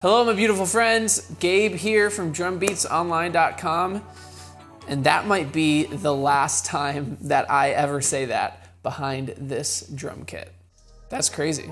Hello, my beautiful friends. Gabe here from drumbeatsonline.com. And that might be the last time that I ever say that behind this drum kit. That's crazy.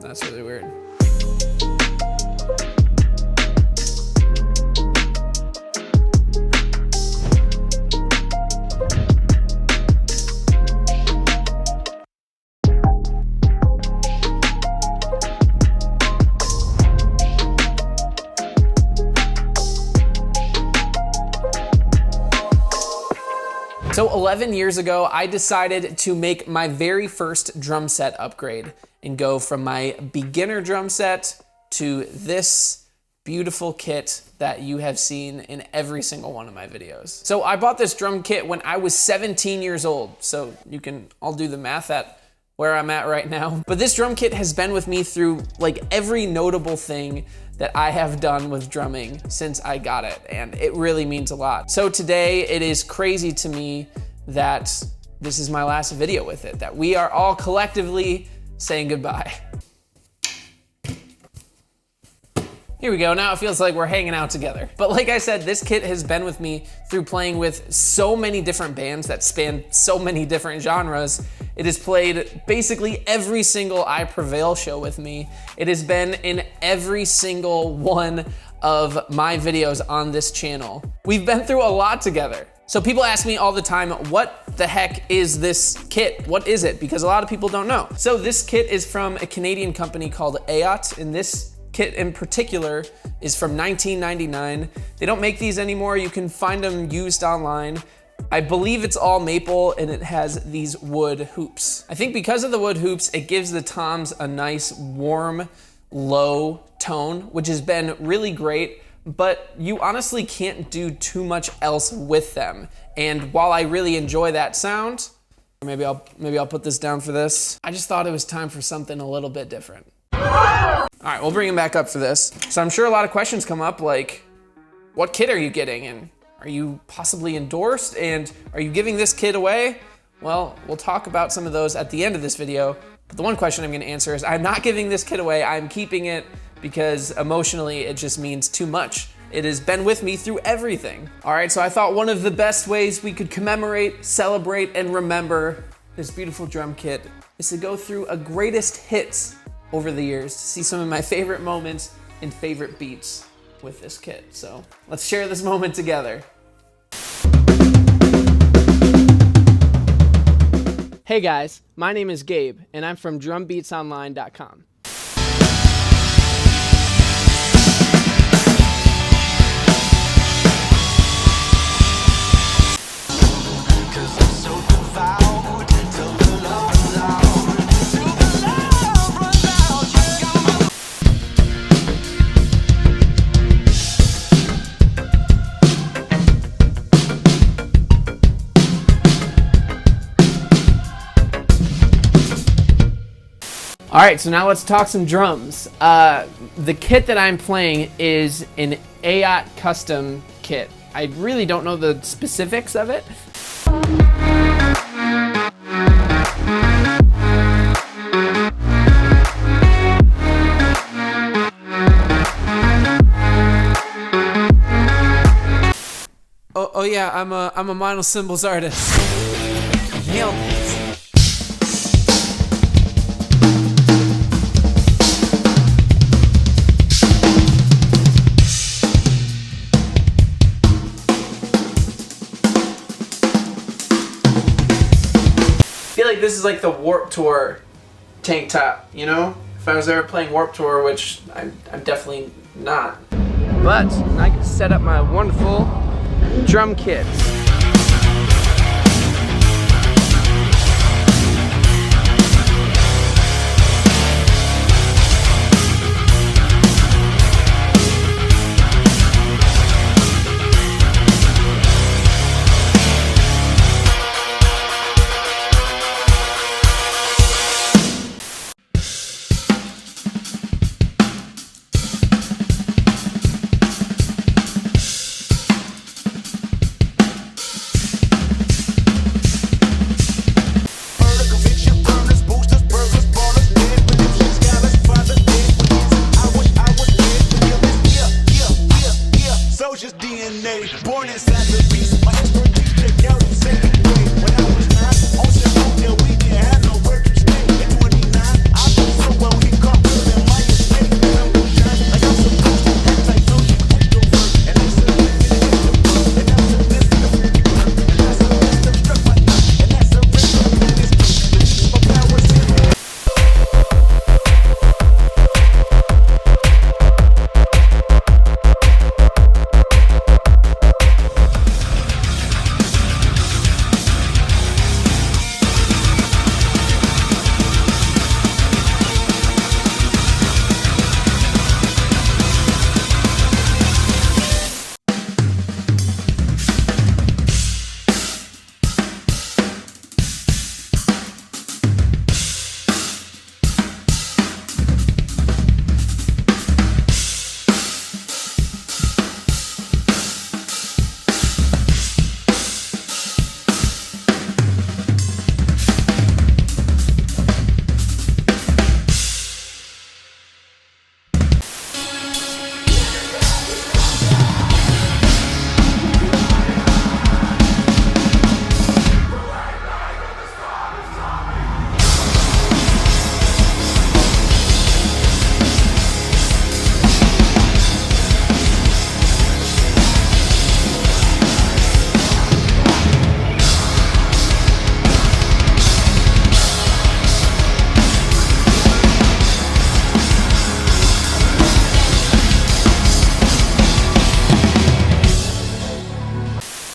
That's really weird. So 11 years ago, I decided to make my very first drum set upgrade and go from my beginner drum set to this beautiful kit that you have seen in every single one of my videos. So I bought this drum kit when I was 17 years old. So you can all do the math at where I'm at right now. But this drum kit has been with me through like every notable thing that I have done with drumming since I got it, and it really means a lot. So today it is crazy to me that this is my last video with it, that we are all collectively saying goodbye. Here we go, now it feels like we're hanging out together. But like I said, this kit has been with me through playing with so many different bands that span so many different genres. It has played basically every single Prevail show with me. It has been in every single one of my videos on this channel. We've been through a lot together. So people ask me all the time, what the heck is this kit? What is it? Because a lot of people don't know. So this kit is from a Canadian company called Ayotte, and this kit in particular is from 1999. They don't make these anymore. You can find them used online. I believe it's all maple and it has these wood hoops. I think because of the wood hoops, it gives the toms a nice warm, low tone, which has been really great, but you honestly can't do too much else with them. And while I really enjoy that sound, maybe I'll put this down for this. I just thought it was time for something a little bit different. All right, we'll bring him back up for this. So I'm sure a lot of questions come up like, what kit are you getting? And are you possibly endorsed? And are you giving this kit away? Well, we'll talk about some of those at the end of this video. But the one question I'm gonna answer is I'm not giving this kit away. I'm keeping it because emotionally it just means too much. It has been with me through everything. All right, so I thought one of the best ways we could commemorate, celebrate, and remember this beautiful drum kit is to go through a greatest hits over the years to see some of my favorite moments and favorite beats with this kit. So let's share this moment together. Hey guys, my name is Gabe and I'm from drumbeatsonline.com. All right, so now let's talk some drums. The kit that I'm playing is an Ayotte custom kit. I really don't know the specifics of it. Oh yeah, I'm a mono cymbals artist. Nailed it. I feel like this is like the Warped Tour tank top, you know? If I was ever playing Warped Tour, which I'm definitely not. But I can set up my wonderful drum kit. way. Born inside the beast, my expert DJ out in second grade. When I was 9, on Chicago, yeah, we didn't have no work to stay. At 29, I feel so well, he caught me in my estate. And I'm gonna shine like I'm supposed to, act like no you put the work. And that's a living in the work, and that's a list of freaky work. And that's a list of struck my knot, and that's a ring up in this case. The least my powers in the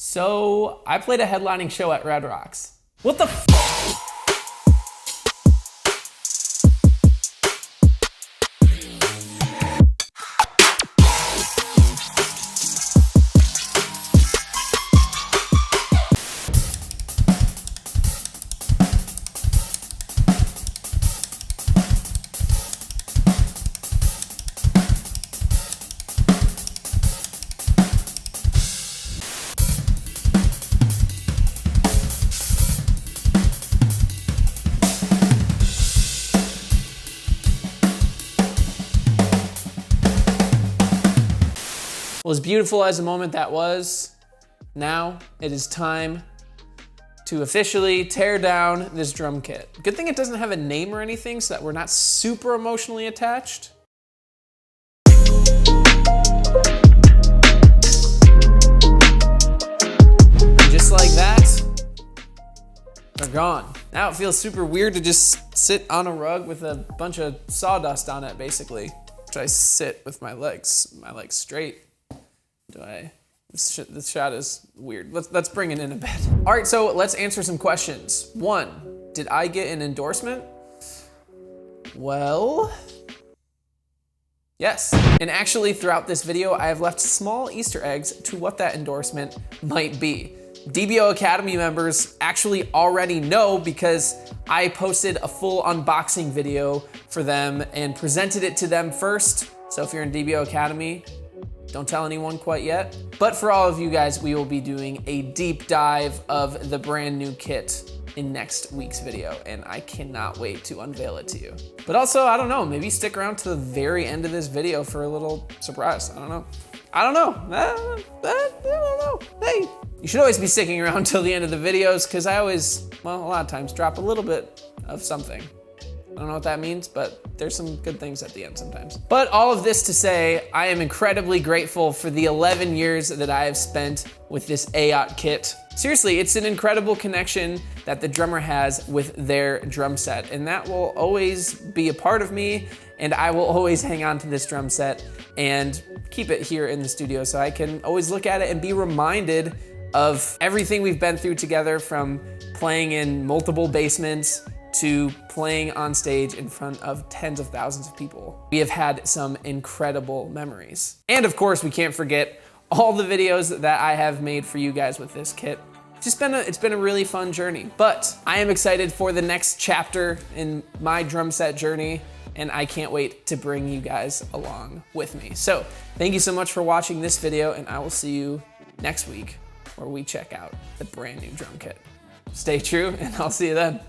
So I played a headlining show at Red Rocks. What the f? Well, as beautiful as the moment that was, now it is time to officially tear down this drum kit. Good thing it doesn't have a name or anything so that we're not super emotionally attached. And just like that, they're gone. Now it feels super weird to just sit on a rug with a bunch of sawdust on it, basically. Which I sit with my legs straight. This shot is weird. Let's bring it in a bit. All right, so let's answer some questions. 1, did I get an endorsement? Well, yes. And actually throughout this video, I have left small Easter eggs to what that endorsement might be. DBO Academy members actually already know because I posted a full unboxing video for them and presented it to them first. So if you're in DBO Academy, don't tell anyone quite yet. But for all of you guys, we will be doing a deep dive of the brand new kit in next week's video, and I cannot wait to unveil it to you. But also, I don't know, maybe stick around to the very end of this video for a little surprise. I don't know. I don't know. Hey, you should always be sticking around till the end of the videos because I always, well, a lot of times drop a little bit of something. I don't know what that means, but there's some good things at the end sometimes. But all of this to say, I am incredibly grateful for the 11 years that I have spent with this Ayotte kit. Seriously, it's an incredible connection that the drummer has with their drum set, and that will always be a part of me, and I will always hang on to this drum set and keep it here in the studio so I can always look at it and be reminded of everything we've been through together, from playing in multiple basements to playing on stage in front of tens of thousands of people. We have had some incredible memories. And of course, we can't forget all the videos that I have made for you guys with this kit. It's been a really fun journey, but I am excited for the next chapter in my drum set journey, and I can't wait to bring you guys along with me. So thank you so much for watching this video, and I will see you next week where we check out the brand new drum kit. Stay true, and I'll see you then.